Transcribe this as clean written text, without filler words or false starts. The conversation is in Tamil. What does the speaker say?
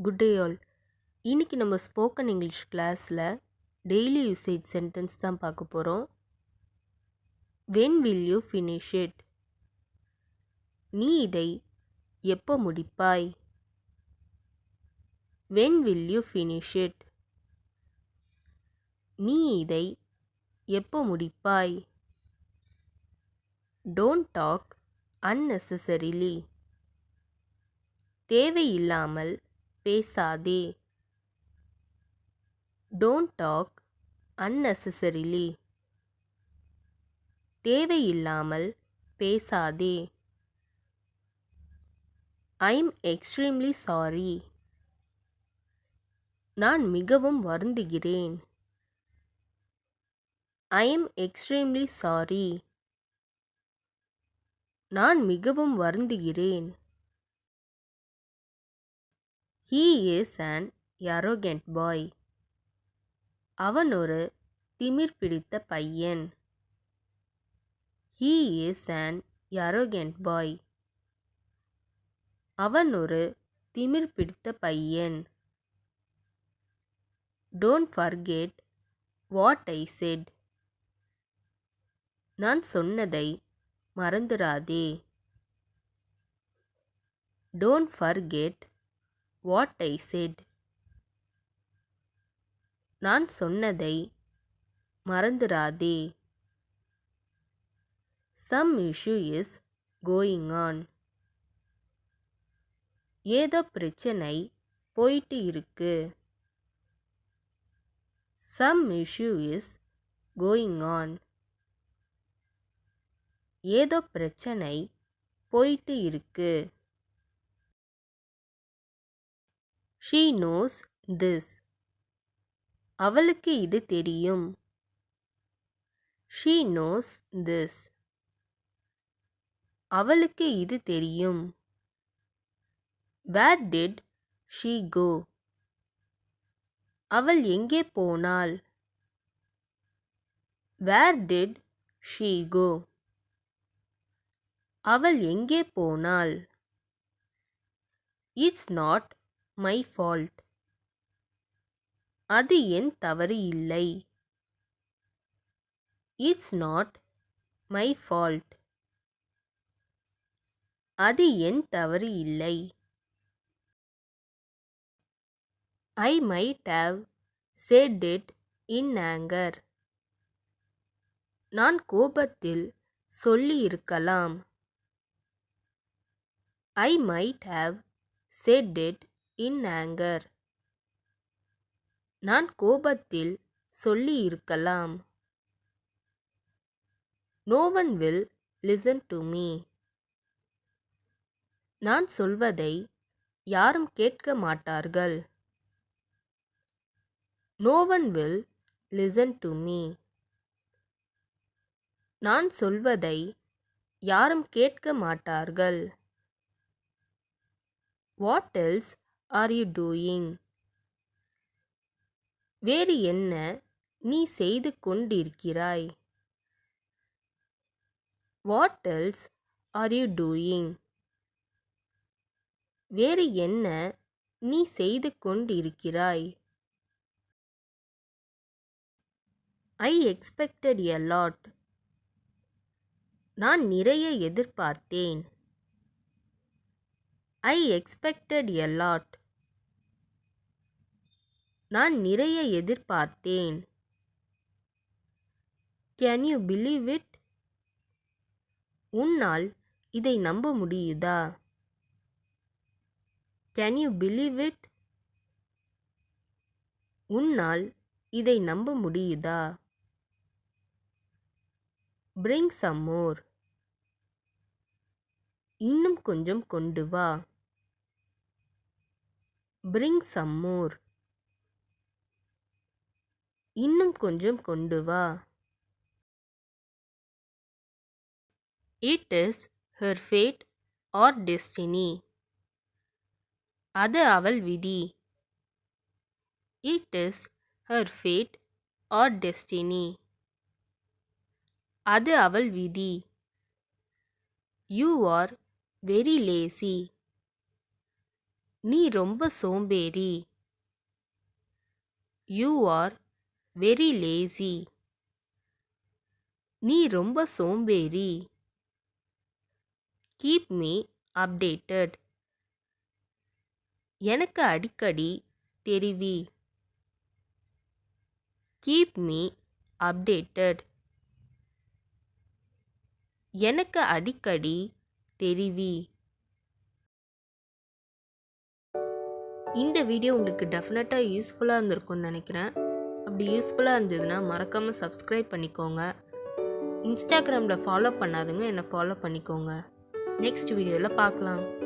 Good day all. இன்னைக்கு நம்ம ஸ்போக்கன் இங்கிலீஷ் கிளாஸில் டெய்லி யூசேஜ் சென்டென்ஸ் தான் பார்க்க போகிறோம். When will you finish it? நீ இதை எப்போ முடிப்பாய்? When will you finish it? நீ இதை எப்போ முடிப்பாய்? Don't talk unnecessarily. தேவையில்லாமல் பேசாதே. Don't talk unnecessarily. தேவையில்லாமல் பேசாதே. I'm extremely sorry. நான் மிகவும் வருந்துகிறேன். I'm extremely sorry. நான் மிகவும் வருந்துகிறேன். He is an arrogant boy. அவன் ஒரு திமிர் பிடித்த பையன். He is an arrogant boy. அவன் ஒரு திமிர் பிடித்த பையன். Don't forget what I said. நான் சொன்னதை மறந்துடாதே. Don't forget what I said. நான் சொன்னதை மறந்துடாதே. Some issue is going on. ஏதோ பிரச்சனை போயிட்டு இருக்கு. Some issue is going on. ஏதோ பிரச்சனை போயிட்டு இருக்கு. She knows this. அவளுக்கு இது தெரியும். She knows this. அவளுக்கு இது தெரியும். Where did she go? அவள் எங்கே போனாள்? Where did she go? அவள் எங்கே போனாள்? It's not my fault. அது என் தவறு இல்லை. It's not my fault. அது என் தவறு இல்லை. I might have said it in anger. நான் கோபத்தில் சொல்லியிருக்கலாம். I might have said it in anger. நான் கோபத்தில் சொல்லியிருக்கலாம். No one will listen to me. நான் சொல்வதை யாரும் கேட்க மாட்டார்கள். No one will listen to me. நான் சொல்வதை யாரும் கேட்க மாட்டார்கள். What else are you doing? வேறு என்ன நீ செய்து கொண்டிருக்கிறாய்? What else are you doing? வேறு என்ன நீ செய்து கொண்டிருக்கிறாய்? I expected a lot. நான் நிறைய எதிர்பார்த்தேன். I expected a lot. நான் நிறைய எதிர்பார்த்தேன். Can you believe it? உன்னால் இதை நம்ப முடியுதா? Can you believe it? உன்னால் இதை நம்ப முடியுதா? Bring some more. இன்னும் கொஞ்சம் கொண்டு வா. Bring some more. இன்னும் கொஞ்சம் கொண்டு வா. It is her fate or destiny. அது அவள் விதி. It is her fate or destiny. அது அவள் விதி. You are very lazy. நீ ரொம்ப சோம்பேறி. You are very lazy. நீ ரொம்ப சோம்பேறி. Keep me updated. எனக்கு அடிக்கடி தெரிவி. Keep me updated. எனக்கு அடிக்கடி தெரிவி. இந்த வீடியோ உங்களுக்கு டெஃபினட்டாக யூஸ்ஃபுல்லாக இருந்திருக்கும்னு நினைக்கிறேன். அப்படி யூஸ்ஃபுல்லாக இருந்ததுன்னா மறக்காமல் சப்ஸ்கிரைப் பண்ணிக்கோங்க. இன்ஸ்டாகிராமில் ஃபாலோ பண்ணாதுங்க, என்னை ஃபாலோ பண்ணிக்கோங்க. நெக்ஸ்ட் வீடியோவில் பார்க்கலாம்.